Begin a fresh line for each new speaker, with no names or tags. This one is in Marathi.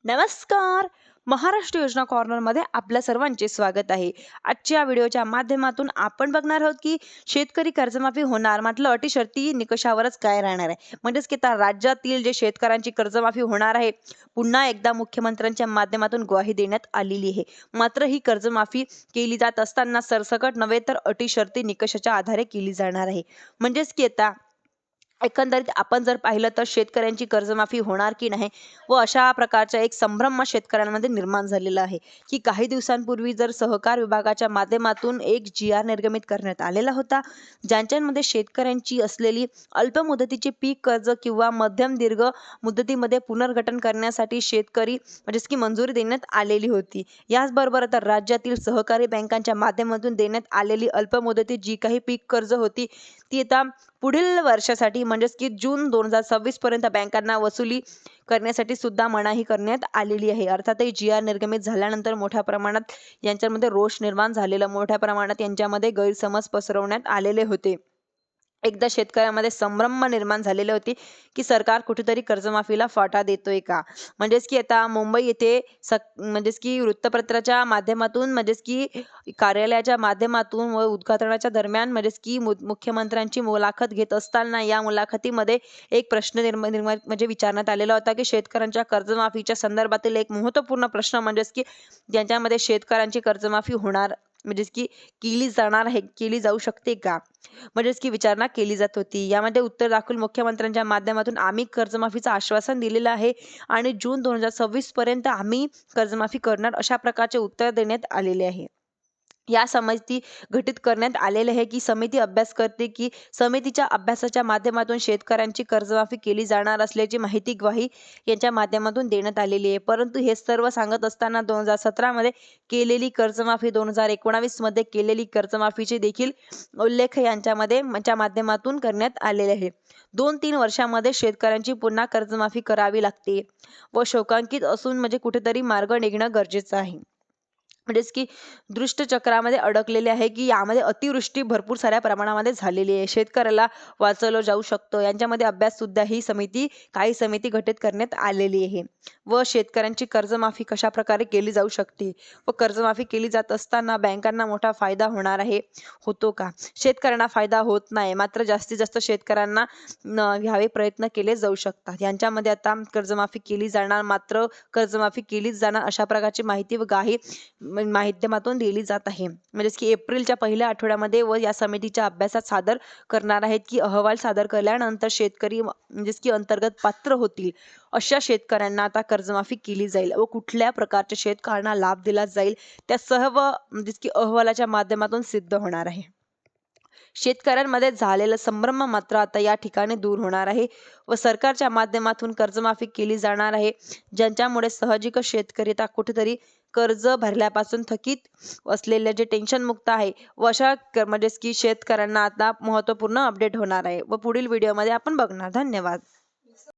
नमस्कार. महाराष्ट्र योजना कॉर्नरमध्ये आपल्या सर्वांचे स्वागत आहे. आजच्या व्हिडिओच्या माध्यमातून आपण बघणार आहोत की शेतकरी कर्जमाफी होणार, मात्र अटी शर्ती निकषावरच काय राहणार आहे. म्हणजेच की आता राज्यातील जे शेतकऱ्यांची कर्जमाफी होणार आहे, पुन्हा एकदा मुख्यमंत्र्यांच्या माध्यमातून ग्वाही देण्यात आलेली आहे. मात्र ही कर्जमाफी केली जात असताना सरसकट नव्हे तर अटी शर्ती निकषाच्या आधारे केली जाणार आहे. म्हणजेच की आता एकंदरीत आपण जर पाहिलं तर शेतकऱ्यांची कर्जमाफी होणार की नाही व अशा प्रकारचा एक संभ्रम शेतकऱ्यांमध्ये निर्माण झालेला आहे की काही दिवसांपूर्वी जर सहकार विभागाच्या माध्यमातून एक जी-आर निर्गमित करण्यात आलेला होता, ज्यांच्यामध्ये शेतकऱ्यांची असलेली अल्प मुदतीचे पीक कर्ज किंवा मध्यम दीर्घ मुदतीमध्ये पुनर्गठन करण्यासाठी शेतकरी म्हणजेच की मंजुरी देण्यात आलेली होती. याचबरोबर आता राज्यातील सहकारी बँकांच्या माध्यमातून देण्यात आलेली अल्प मुदती जी काही पीक कर्ज होती ती आता पुढील वर्षासाठी म्हणजेच की जून 2026 पर्यंत बँकांना वसुली करण्यासाठी सुद्धा मनाई करण्यात आलेली आहे. अर्थातच जी-आर निर्गमित झाल्यानंतर मोठ्या प्रमाणात यांच्यामध्ये रोष निर्माण झालेला, मोठ्या प्रमाणात यांच्यामध्ये गैरसमज पसरवण्यात आलेले होते. एकदा शेतकऱ्यांमध्ये संभ्रम निर्माण झालेले होते की सरकार कुठेतरी कर्जमाफीला फाटा देतोय का. म्हणजेच की आता मुंबई येथे म्हणजेच की वृत्तपत्राच्या माध्यमातून म्हणजेच की कार्यालयाच्या माध्यमातून व उद्घाटनाच्या दरम्यान म्हणजेच की मुख्यमंत्र्यांची मुलाखत घेत असताना या मुलाखतीमध्ये एक प्रश्न म्हणजे विचारण्यात आलेला होता की शेतकऱ्यांच्या कर्जमाफीच्या संदर्भातील एक महत्त्वपूर्ण प्रश्न म्हणजेच की ज्यांच्यामध्ये शेतकऱ्यांची कर्जमाफी होणार म्हणजेच की केली जाणार आहे, केली जाऊ शकते का, म्हणजेच की विचारणा केली जात होती. यामध्ये उत्तर दाखल मुख्यमंत्र्यांच्या माध्यमातून आम्ही कर्जमाफीचं आश्वासन दिलेलं आहे आणि जून 2026 पर्यंत आम्ही कर्जमाफी करणार अशा प्रकारचे उत्तर देण्यात आलेले आहे. या समिती गठीत करण्यात आलेले आहे की समिती अभ्यास करते की समितीच्या अभ्यासाच्या माध्यमातून शेतकऱ्यांची कर्जमाफी केली जाणार असल्याची माहिती ग्वाही यांच्या माध्यमातून देण्यात आलेली आहे. परंतु हे सर्व सांगत असताना 2017 मध्ये केलेली कर्जमाफी 2019 मध्ये केलेली कर्जमाफीचे देखील उल्लेख यांच्या माध्यमातून करण्यात आलेले आहे. 2-3 वर्षांमध्ये शेतकऱ्यांची पुन्हा कर्जमाफी करावी लागते व शोकांकित असून म्हणजे कुठेतरी मार्ग निघणं गरजेचं आहे. म्हणजेच की दुष्टचक्रामध्ये अडकलेले आहे की यामध्ये अतिवृष्टी भरपूर साऱ्या प्रमाणामध्ये झालेली आहे. शेतकऱ्याला वाचवलं जाऊ शकतं. यांच्यामध्ये अभ्यास सुद्धा ही काही समिती गठीत करण्यात आलेली आहे व शेतकऱ्यांची कर्जमाफी कशा प्रकारे केली जाऊ शकते व कर्जमाफी केली जात असताना बँकांना मोठा फायदा होणार आहे, होतो का? शेतकऱ्यांना फायदा होत नाही, मात्र जास्तीत जास्त शेतकऱ्यांना ह्यावे प्रयत्न केले जाऊ शकतात. यांच्यामध्ये आता कर्जमाफी केली जाणार, मात्र कर्जमाफी केलीच जाणार अशा प्रकारची माहिती व काही माध्यमातून दिली जात आहे. म्हणजेच की एप्रिलच्या पहिल्या आठवड्यामध्ये व या समितीच्या अभ्यासात सादर करणार आहेत की अहवाल सादर केल्यानंतर शेतकरी म्हणजेच की अंतर्गत पात्र होतील अशा शेतकऱ्यांना आता कर्जमाफी केली जाईल व कुठल्या प्रकारच्या शेतकऱ्यांना लाभ दिला जाईल त्या सर्व म्हणजेच की अहवालाच्या माध्यमातून सिद्ध होणार आहे. शेतकऱ्यांमध्ये झालेलं संभ्रम मात्र आता या ठिकाणी दूर होणार आहे व सरकारच्या माध्यमातून कर्जमाफी केली जाणार आहे, ज्यांच्यामुळे साहजिकच शेतकरी आता कुठेतरी कर्ज भरल्यापासून थकीत असलेले जे टेन्शन मुक्त आहे व अशा म्हणजेच की शेतकऱ्यांना आता महत्त्वपूर्ण अपडेट होणार आहे व पुढील व्हिडिओमध्ये आपण बघणार. धन्यवाद.